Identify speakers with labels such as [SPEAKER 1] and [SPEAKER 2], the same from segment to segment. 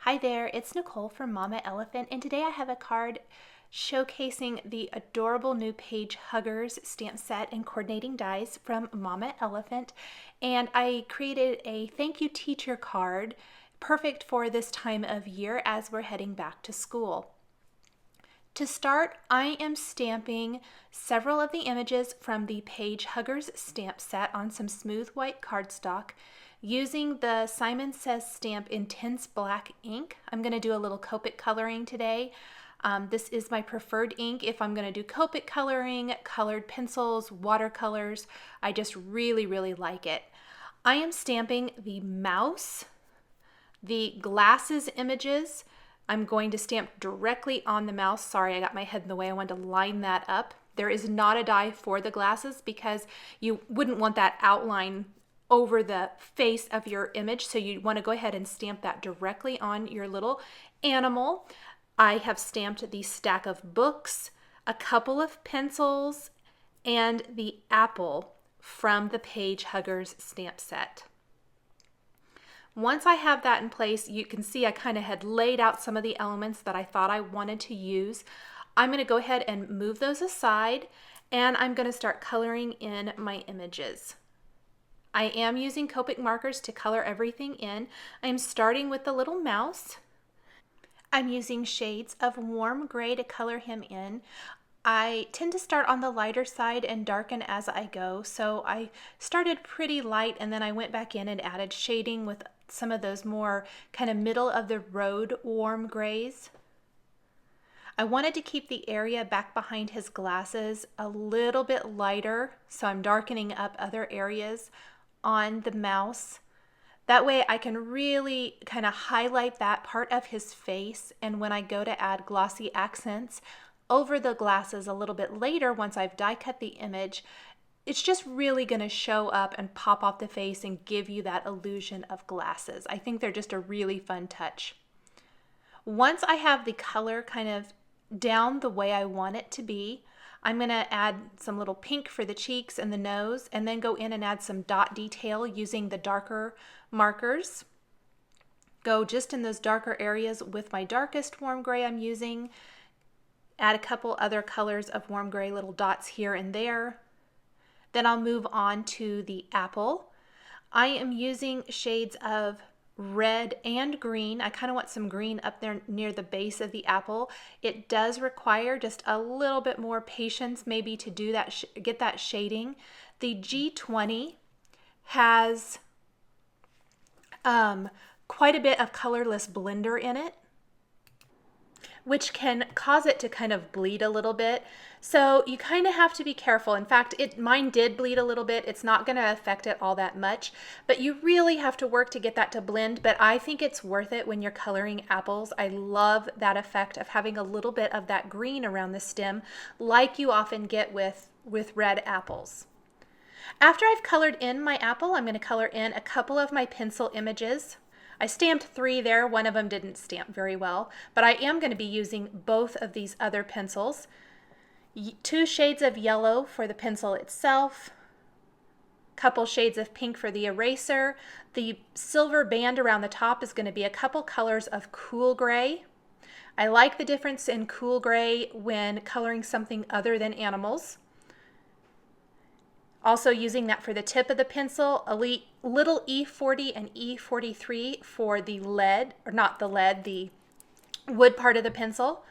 [SPEAKER 1] Hi there, it's Nicole from Mama Elephant, and today I have a card showcasing the adorable new Page Huggers stamp set and coordinating dies from Mama Elephant. And I created a thank you teacher card, perfect for this time of year as we're heading back to school. To start, I am stamping several of the images from the Page Huggers stamp set on some smooth white cardstock using the Simon Says Stamp Intense Black ink. I'm going to do a little Copic coloring today. This is my preferred ink if I'm going to do Copic coloring, colored pencils, watercolors. I just really like it. I am stamping the mouse, the glasses images. I'm going to stamp directly on the mouse. Sorry, I got my head in the way. I wanted to line that up. There is not a die for the glasses because you wouldn't want that outline over the face of your image. So you want to go ahead and stamp that directly on your little animal. I have stamped the stack of books, a couple of pencils, and the apple from the Page Huggers stamp set. Once I have that in place, you can see I kind of had laid out some of the elements that I thought I wanted to use. I'm going to go ahead and move those aside, and I'm going to start coloring in my images. I am using Copic markers to color everything in. I'm starting with the little mouse. I'm using shades of warm gray to color him in. I tend to start on the lighter side and darken as I go, so I started pretty light and then I went back in and added shading with some of those more kind of middle of the road warm grays. I wanted to keep the area back behind his glasses a little bit lighter, so I'm darkening up other areas on the mouse. That way I can really kind of highlight that part of his face, and when I go to add glossy accents over the glasses a little bit later, once I've die cut the image, it's just really going to show up and pop off the face and give you that illusion of glasses. I think they're just a really fun touch. Once I have the color kind of down the way I want it to be, I'm going to add some little pink for the cheeks and the nose, and then go in and add some dot detail using the darker markers. Go just in those darker areas with my darkest warm gray I'm using. Add a couple other colors of warm gray little dots here and there. Then I'll move on to the apple. I am using shades of red and green. I kind of want some green up there near the base of the apple. It does require just a little bit more patience maybe to do that, get that shading. The G20 has quite a bit of colorless blender in it, which can cause it to kind of bleed a little bit. So you kind of have to be careful. In fact, mine did bleed a little bit. It's not going to affect it all that much, but you really have to work to get that to blend. But I think it's worth it when you're coloring apples. I love that effect of having a little bit of that green around the stem, like you often get with red apples. After I've colored in my apple, I'm going to color in a couple of my pencil images. I stamped 3 there. One of them didn't stamp very well, but I am going to be using both of these other pencils. 2 shades of yellow for the pencil itself, couple shades of pink for the eraser. The silver band around the top is going to be a couple colors of cool gray. I like the difference in cool gray when coloring something other than animals. Also using that for the tip of the pencil, a little E40 and E43 for the lead, or not the lead, the wood part of the pencil.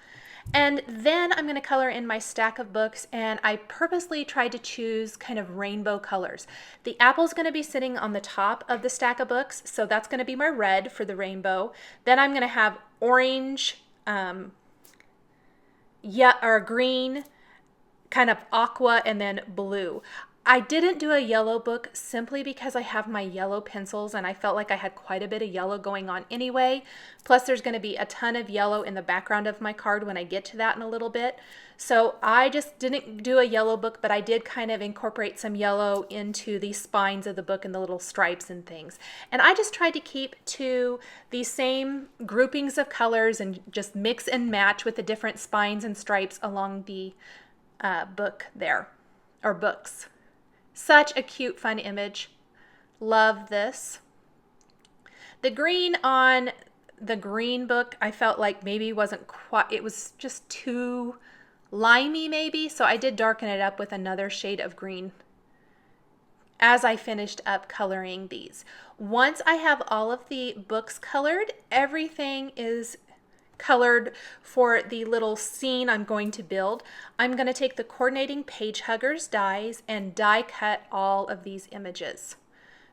[SPEAKER 1] And then I'm going to color in my stack of books, and I purposely tried to choose kind of rainbow colors. The apple's going to be sitting on the top of the stack of books, so that's going to be my red for the rainbow. Then I'm going to have orange, or green, kind of aqua, and then blue. I didn't do a yellow book simply because I have my yellow pencils and I felt like I had quite a bit of yellow going on anyway. Plus there's going to be a ton of yellow in the background of my card when I get to that in a little bit. So I just didn't do a yellow book, but I did kind of incorporate some yellow into the spines of the book and the little stripes and things. And I just tried to keep to the same groupings of colors and just mix and match with the different spines and stripes along the book there, or books. Such a cute, fun image. Love this. The green on the green book I felt like maybe wasn't quite, it was just too limey maybe, so I did darken it up with another shade of green as I finished up coloring these. Once I have all of the books colored, everything is colored for the little scene I'm going to build. I'm going to take the coordinating page huggers dies and die cut all of these images.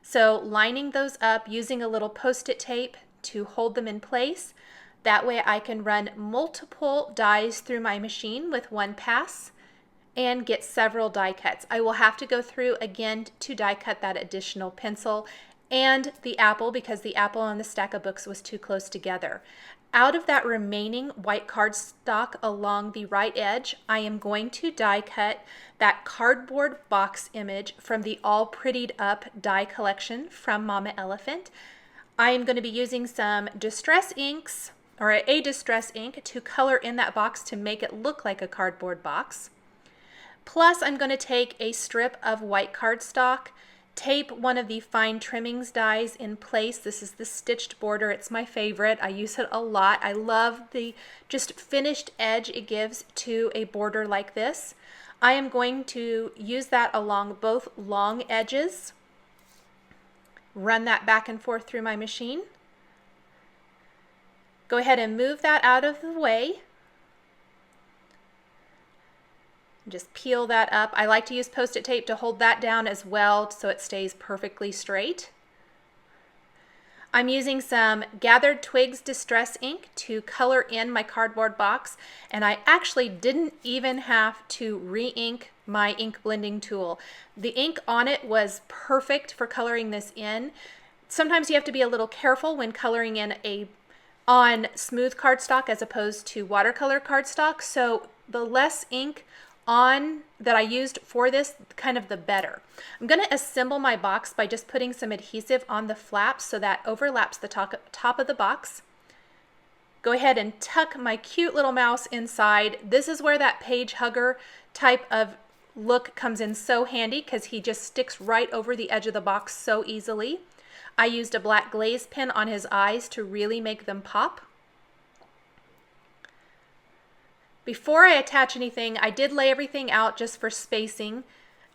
[SPEAKER 1] So lining those up using a little post-it tape to hold them in place. That way I can run multiple dies through my machine with one pass and get several die cuts. I will have to go through again to die cut that additional pencil and the apple because the apple on the stack of books was too close together. Out of that remaining white cardstock along the right edge, I am going to die cut that cardboard box image from the All Prettied Up die collection from Mama Elephant. I am going to be using some distress inks or a distress ink to color in that box to make it look like a cardboard box. Plus, I'm going to take a strip of white cardstock, tape one of the fine trimmings dies in place. This is the stitched border. It's my favorite. I use it a lot. I love the just finished edge it gives to a border like this. I am going to use that along both long edges. Run that back and forth through my machine. Go ahead and move that out of the way. Just peel that up. I like to use post-it tape to hold that down as well so it stays perfectly straight. I'm using some Gathered Twigs Distress ink to color in my cardboard box, and I actually didn't even have to re-ink my ink blending tool. The ink on it was perfect for coloring this in. Sometimes you have to be a little careful when coloring in on smooth cardstock as opposed to watercolor cardstock, so the less ink on that I used for this, kind of the better. I'm going to assemble my box by just putting some adhesive on the flaps so that overlaps the top of the box. Go ahead and tuck my cute little mouse inside. This is where that page hugger type of look comes in so handy because he just sticks right over the edge of the box so easily. I used a black glaze pen on his eyes to really make them pop. Before I attach anything, I did lay everything out just for spacing.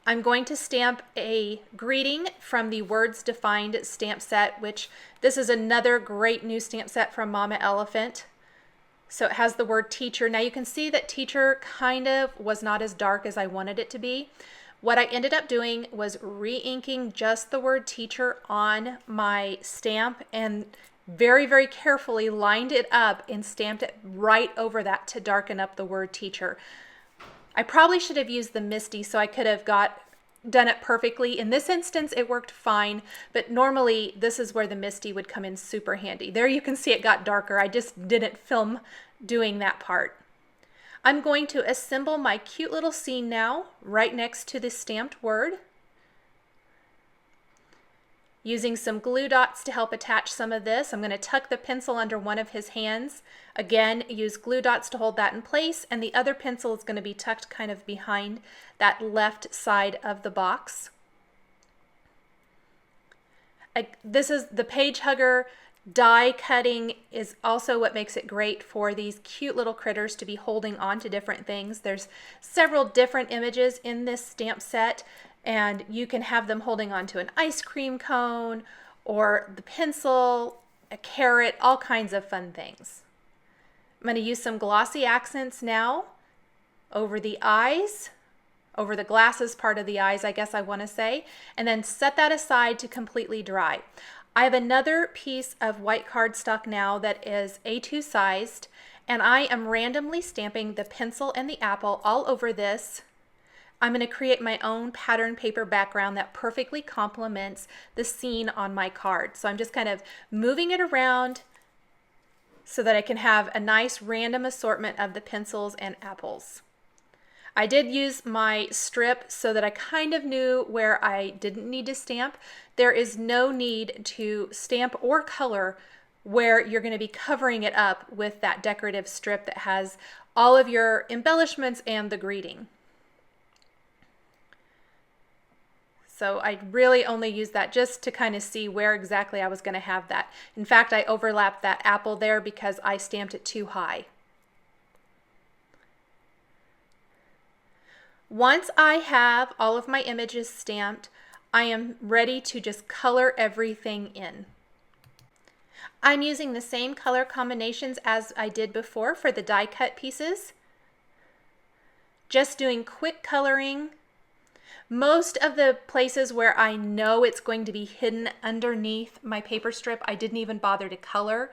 [SPEAKER 1] I'm going to stamp a greeting from the Words Defined stamp set, which this is another great new stamp set from Mama Elephant. So it has the word teacher. Now you can see that teacher kind of was not as dark as I wanted it to be. What I ended up doing was re-inking just the word teacher on my stamp and very, very carefully lined it up and stamped it right over that to darken up the word teacher. I probably should have used the Misty so I could have done it perfectly. In this instance, it worked fine, but normally this is where the Misty would come in super handy. There you can see it got darker. I just didn't film doing that part. I'm going to assemble my cute little scene now right next to this stamped word. Using some glue dots to help attach some of this, I'm going to tuck the pencil under one of his hands. Again, use glue dots to hold that in place, and the other pencil is going to be tucked kind of behind that left side of the box. This is the page hugger die cutting is also what makes it great for these cute little critters to be holding on to different things. There's several different images in this stamp set, and you can have them holding on to an ice cream cone or the pencil, a carrot, all kinds of fun things. I'm going to use some glossy accents now over the eyes, over the glasses part of the eyes, I guess I want to say, and then set that aside to completely dry. I have another piece of white cardstock now that is A2 sized, and I am randomly stamping the pencil and the apple all over this. I'm going to create my own pattern paper background that perfectly complements the scene on my card. So I'm just kind of moving it around so that I can have a nice random assortment of the pencils and apples. I did use my strip so that I kind of knew where I didn't need to stamp. There is no need to stamp or color where you're going to be covering it up with that decorative strip that has all of your embellishments and the greeting. So I really only used that just to kind of see where exactly I was going to have that. In fact, I overlapped that apple there because I stamped it too high. Once I have all of my images stamped, I am ready to just color everything in. I'm using the same color combinations as I did before for the die cut pieces. Just doing quick coloring. Most of the places where I know it's going to be hidden underneath my paper strip, I didn't even bother to color.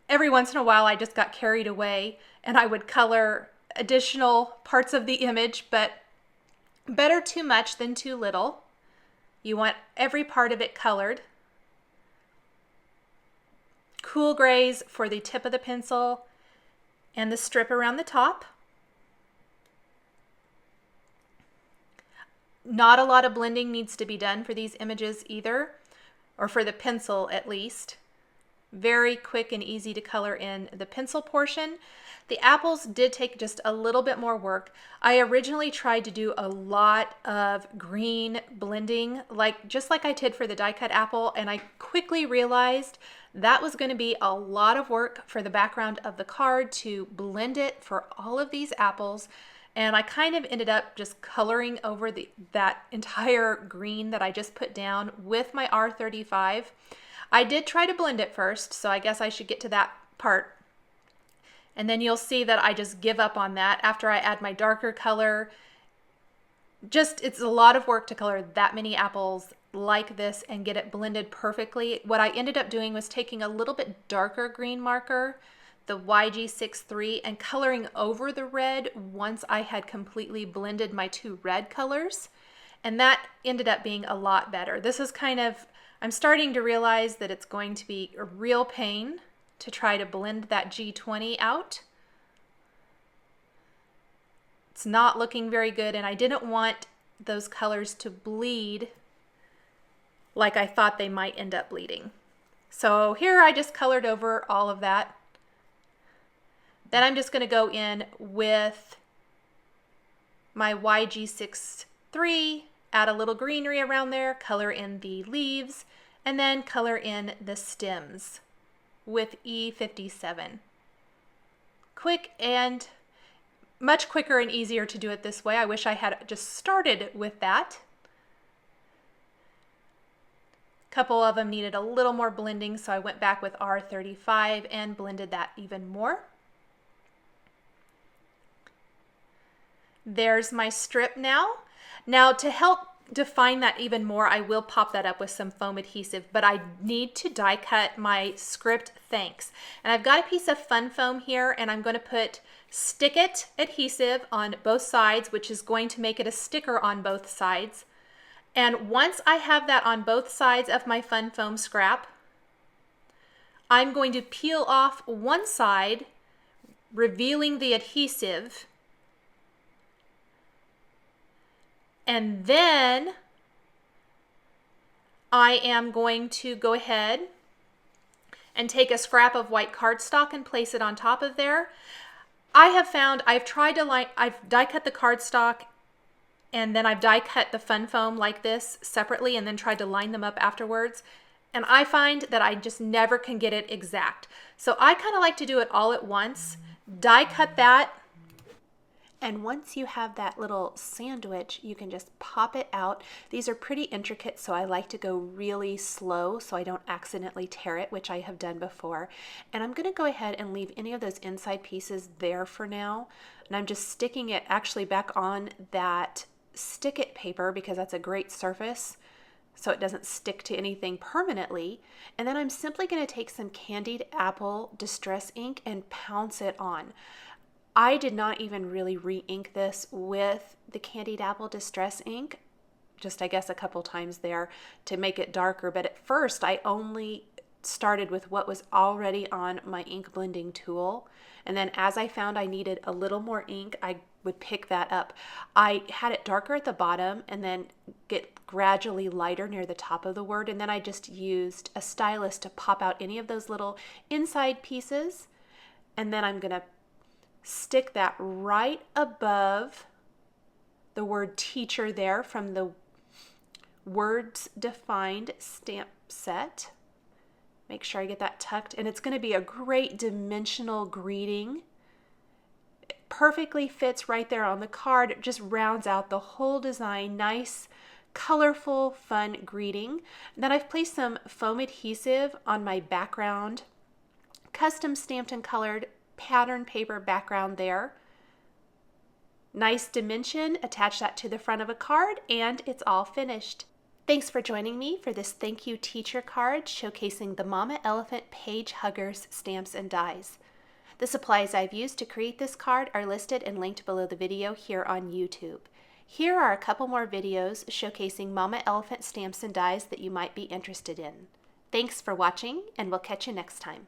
[SPEAKER 1] Every once in a while I just got carried away and I would color additional parts of the image, but better too much than too little. You want every part of it colored. Cool grays for the tip of the pencil and the strip around the top. Not a lot of blending needs to be done for these images either, or for the pencil at least. Very quick and easy to color in the pencil portion. The apples did take just a little bit more work. I originally tried to do a lot of green blending, just like I did for the die cut apple, and I quickly realized that was going to be a lot of work for the background of the card to blend it for all of these apples. And I kind of ended up just coloring over that entire green that I just put down with my R35. I did try to blend it first, so I guess I should get to that part. And then you'll see that I just give up on that after I add my darker color. It's a lot of work to color that many apples like this and get it blended perfectly. What I ended up doing was taking a little bit darker green marker, the YG63, and coloring over the red once I had completely blended my two red colors. And that ended up being a lot better. This is I'm starting to realize that it's going to be a real pain to try to blend that G20 out. It's not looking very good, and I didn't want those colors to bleed like I thought they might end up bleeding. So here I just colored over all of that. Then I'm just going to go in with my YG63, add a little greenery around there, color in the leaves, and then color in the stems with E57. Quick and much quicker and easier to do it this way. I wish I had just started with that. A couple of them needed a little more blending, so I went back with R35 and blended that even more. There's my strip now. Now, to help define that even more, I will pop that up with some foam adhesive, but I need to die cut my script thanks. And I've got a piece of fun foam here, and I'm going to put Stick It adhesive on both sides, which is going to make it a sticker on both sides. And once I have that on both sides of my fun foam scrap, I'm going to peel off one side, revealing the adhesive. And then I am going to go ahead and take a scrap of white cardstock and place it on top of there. I have found I've die cut the cardstock, and then I've die cut the fun foam like this separately and then tried to line them up afterwards. And I find that I just never can get it exact. So I kind of like to do it all at once, die cut that. And once you have that little sandwich, you can just pop it out. These are pretty intricate, so I like to go really slow so I don't accidentally tear it, which I have done before. And I'm going to go ahead and leave any of those inside pieces there for now. And I'm just sticking it actually back on that Stick It paper because that's a great surface, so it doesn't stick to anything permanently. And then I'm simply going to take some candied apple distress ink and pounce it on. I did not even really re-ink this with the candied apple distress ink, just I guess a couple times there to make it darker. But at first I only started with what was already on my ink blending tool. And then as I found I needed a little more ink, I would pick that up. I had it darker at the bottom and then get gradually lighter near the top of the word. And then I just used a stylus to pop out any of those little inside pieces. And then I'm going to stick that right above the word teacher there from the words defined stamp set. Make sure I get that tucked, and it's going to be a great dimensional greeting. It perfectly fits right there on the card. It just rounds out the whole design. Nice, colorful, fun greeting. Then I've placed some foam adhesive on my background, custom stamped and colored pattern paper background there. Nice dimension, attach that to the front of a card, and it's all finished. Thanks for joining me for this Thank You Teacher card showcasing the Mama Elephant Page Huggers stamps and dies. The supplies I've used to create this card are listed and linked below the video here on YouTube. Here are a couple more videos showcasing Mama Elephant stamps and dies that you might be interested in. Thanks for watching, and we'll catch you next time.